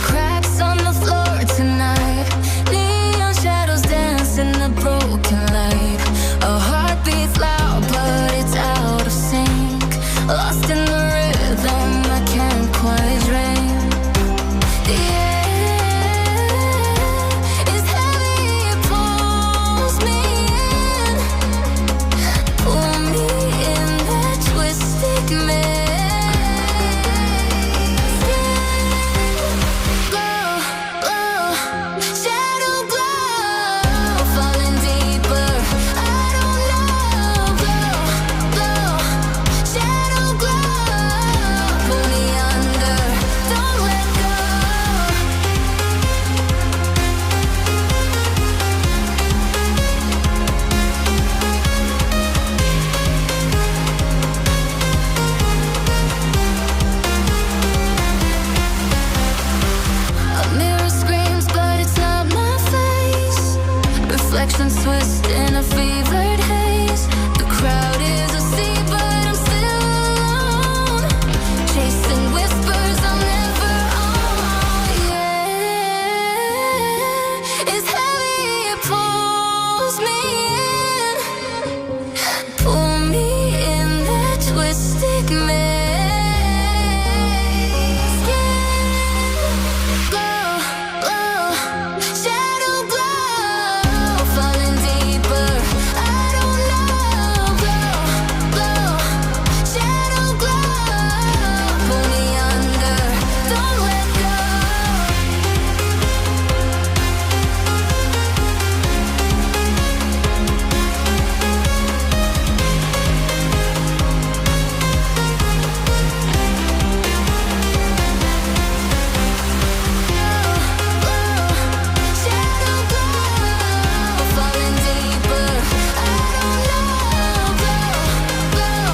cracks on the floor tonight. Neon shadows dance in the broken light. A heart beats loud, but it's out of sync. Lost in the rhythm, I can't quite dream. The air is heavy, it pulls me in. Pull me in that twisted maze. Glow, glow, shadow glow, falling deeper. I don't know. Glow, glow, shadow glow, pull me under. Don't let go. A mirror screams, but it's not my face. Reflections twist in a fevered haze. The crowd is asleep, but I'm still alone. Chasing whispers I'll never own. Yeah, it's heavy, it pulls me in. Pull me in that twisted maze. Glow, glow, shadow glow, falling deeper. I don't know. Glow, glow, shadow glow, pull me under. Don't let go. Shadow glow, falling deeper. I don't know. Glow, glow,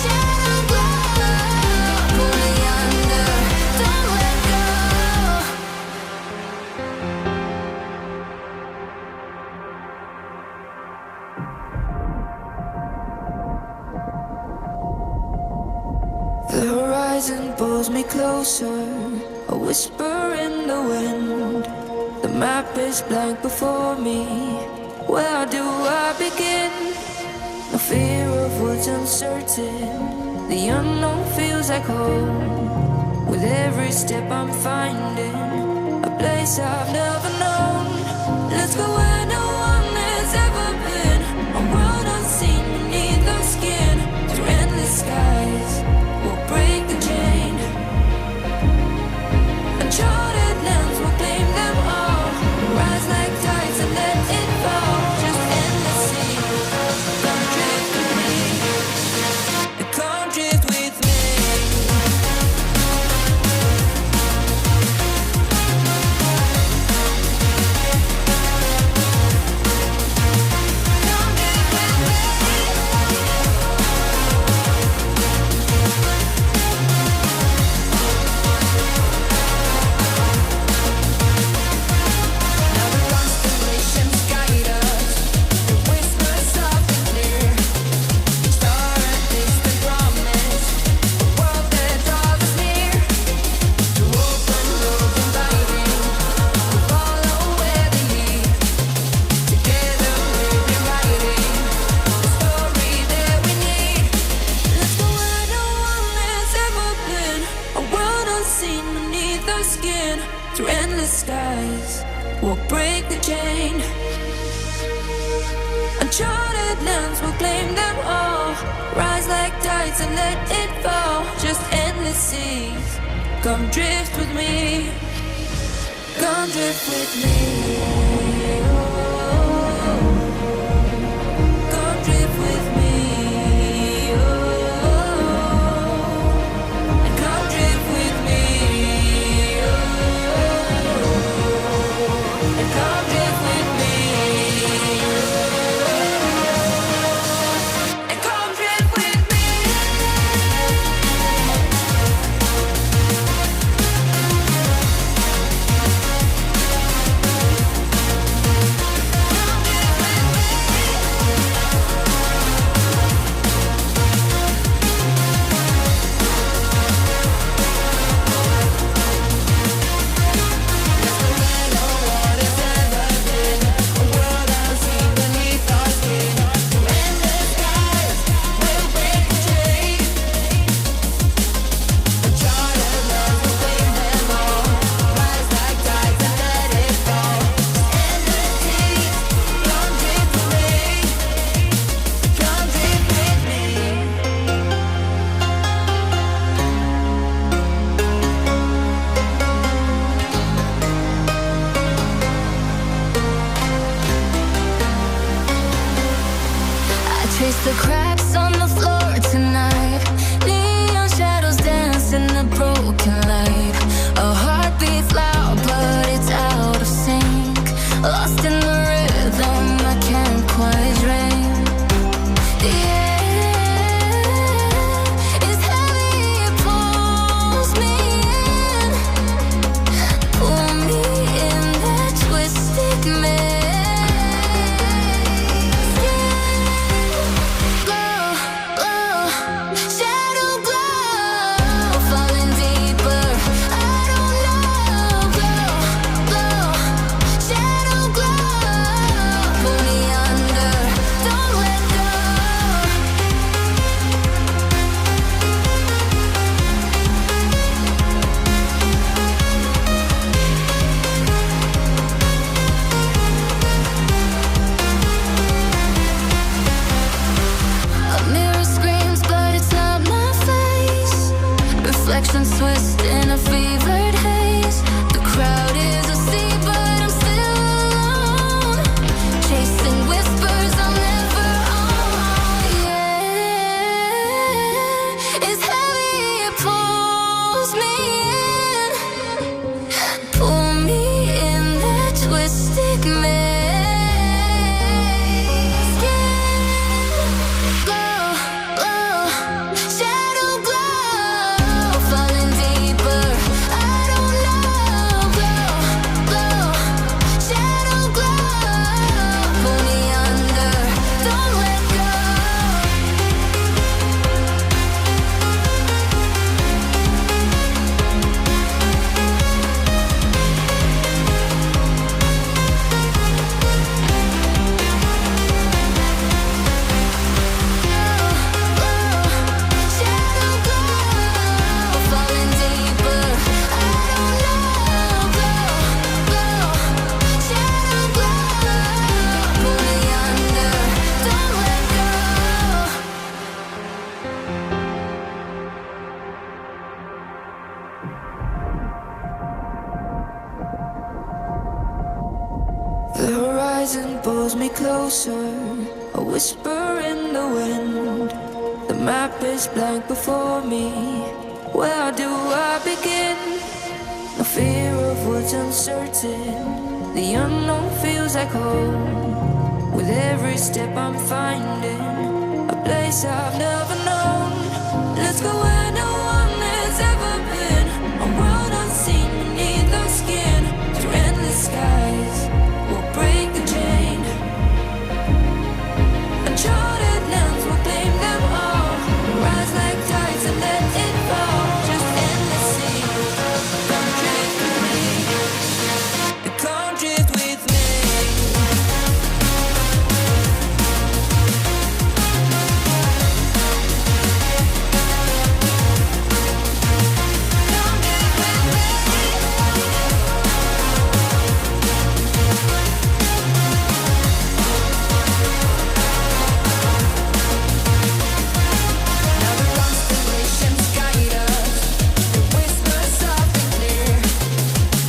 shadow glow, pull me under. Don't let go. The horizon pulls me closer, a whisper in the wind. The map is blank before me. Where do I begin? No fear of what's uncertain. The unknown feels like home. With every step I'm finding a place I've never known. Let's go where no one has ever been. A world unseen beneath the skin. Through endless skies, we'll break the chain. Uncharted lands will claim them all. Rise like tides and let it fall. Just endless sea. Come drift with me. Come drift with me. Through endless skies, we'll break the chain. Uncharted lands will claim them all. Rise like tides and let it fall. Just endless seas. Come drift with me. Come drift with me. Come drift with me. And come drift with me. And come drift with me. And come drift with me. lost in the rhythm I can't quite dream. The air is heavy, it pulls me in, pull me in that twisted maze. Glow, glow, shadow glow, falling deeper. I don't know. Glow, glow, shadow glow, pull me under. Don't let go. A mirror screams, but it's not my face. Reflections twist in a fevered haze. The crowd is a sea, but I'm still alone. Chasing whispers I'll never own. Yeah, it's heavy, it pulls me in, pull me in that twisted maze. Glow, glow, shadow glow, falling deeper. I don't know. Glow, glow, shadow glow, pull me under. Don't let go. Shadow glow, falling deeper. I don't know. Glow, shadow glow, pull me under. Don't let go. The horizon pulls me closer, a whisper in the wind. The map is blank before me. Where do I begin? No fear of what's uncertain. The unknown feels like home. With every step I'm finding a place I've never known. Let's go where no one has ever been. A world unseen beneath the skin. Through endless skies, we'll break the chain. Uncharted lands will claim them all. Rise like tides and let it fall. Just endless sea. Come drift with me. Come drift with me. Come drift with Now the constellations guide us. The whispers soft and clear.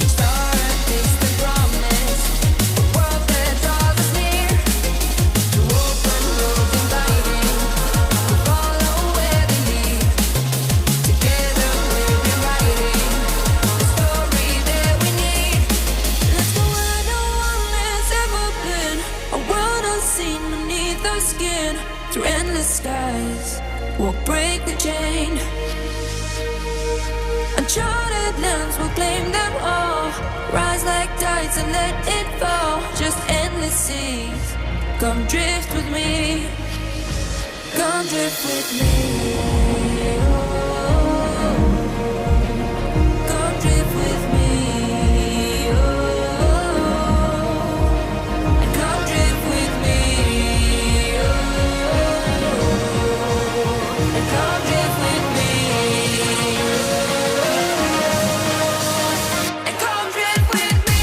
Each star a distant promise. A world that draws us near. To open roads inviting. We follow where they lead. Together we're rewriting the story that we need. Let's go where no one has ever been. A world unseen beneath our skin. Through endless skies, we'll break the chain. Uncharted lands will claim them all. Rise like tides and let it fall. Just endless seas. Come drift with me. Come drift with me. Oh, come drift with me. Oh, and come drift with me. Oh, and come drift with me. And come drift with me.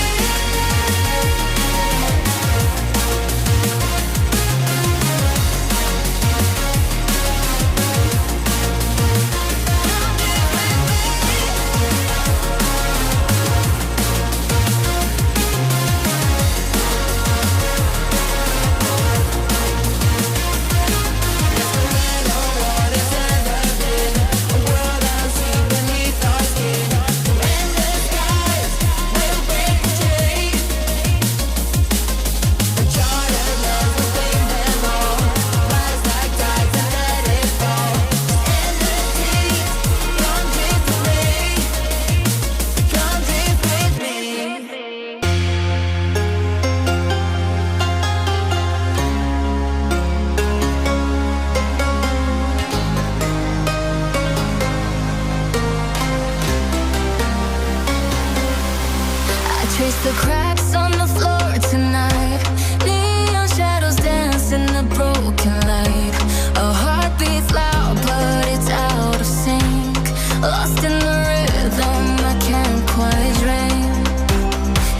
Trace the cracks on the floor tonight. Neon shadows dance in the broken light. A heart beats loud, but it's out of sync. Lost in the rhythm, I can't quite dream.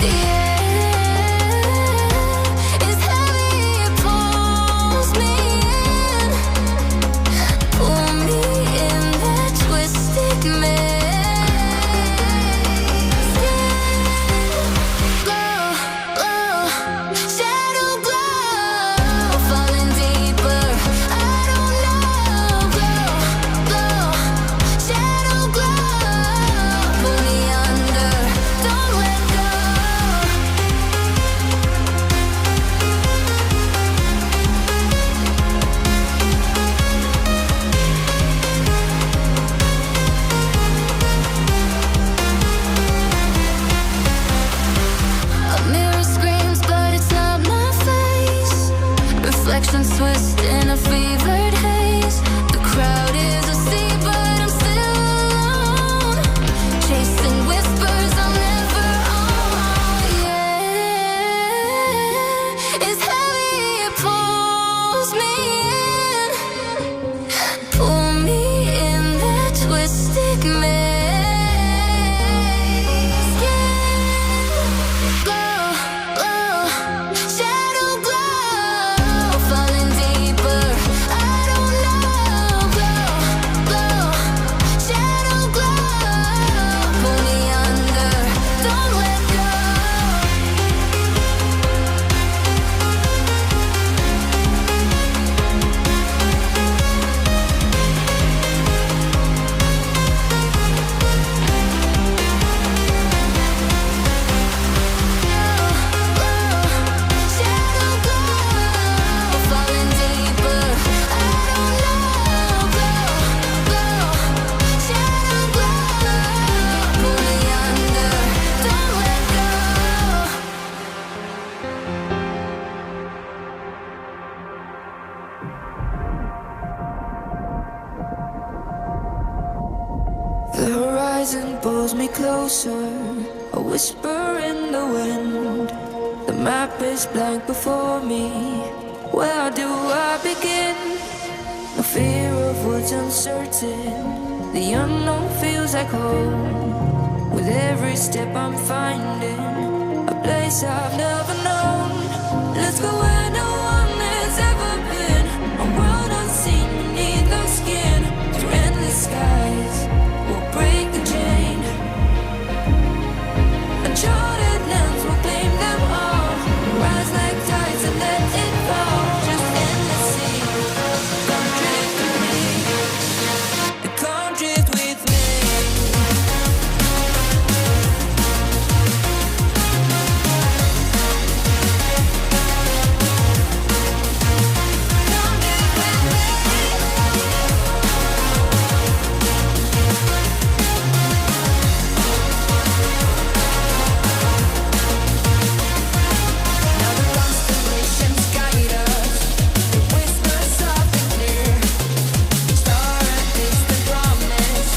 The air is heavy, it pulls me in. Pull me in that twisted maze. Reflections twist in a fevered haze. The crowd is asleep, but I'm still alone. Chasing whispers I'll never own. Yeah, it's heavy, it pulls me in. Pull me in that twisted maze. Glow, glow, shadow glow. Falling deeper, I don't know. Glow, glow, shadow glow. Pull me under, don't let go. Shadow glow, falling deeper. I don't know. Glow, glow, shadow glow. Pull me under, don't let go. The horizon pulls me closer, a whisper in the wind. The map is blank before me. Where do I begin? No fear of what's uncertain. The unknown feels like home. With every step I'm finding a place I've never known. Let's go where no one has ever been. A world unseen beneath our skin. Through endless skies, we'll break the chain. Uncharted lands will claim them all. Rise like tides and let it fall. Just endless sea. Come drift with me. Come drift with me. Come drift with me. Now the constellations guide us. The whispers soft and clear. Star and distant promise.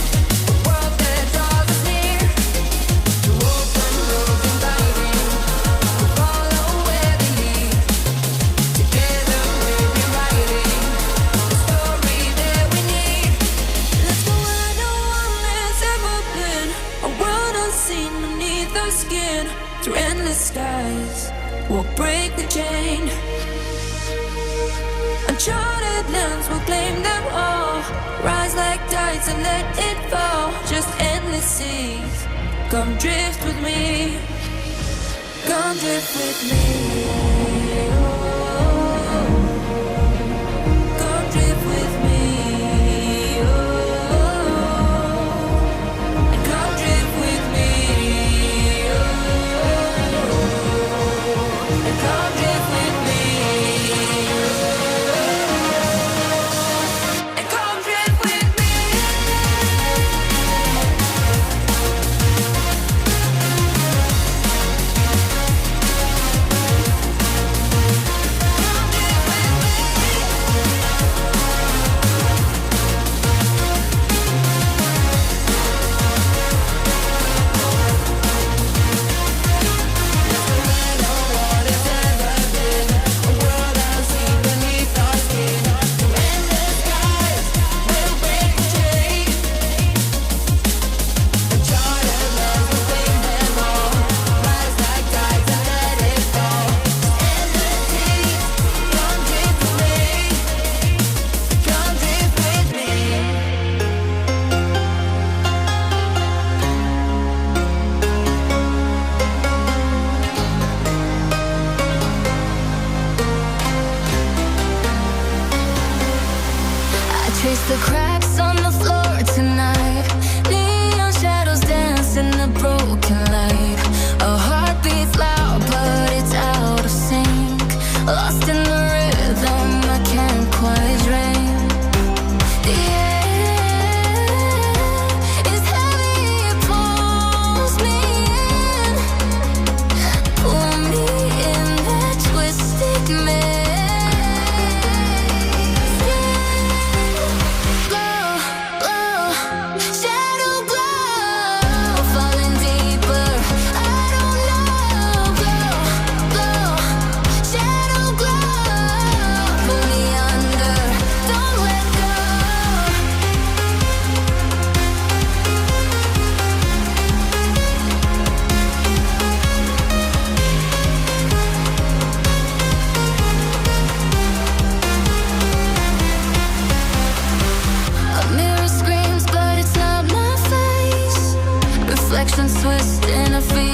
A world that draws us near. To open roads inviting. We follow where they lead. Together we're rewriting the story that we need. Let's go where no one has ever been. A world unseen beneath our skin. Through endless skies, we'll break the chain. Uncharted lands will claim them all. Rise like tides and let it fall. Just endless seas. Come drift with me. Come drift with me. Oh, come drift with me. Oh, and come drift with me. Oh, and come drift with me. And come drift with me. reflections twist in a field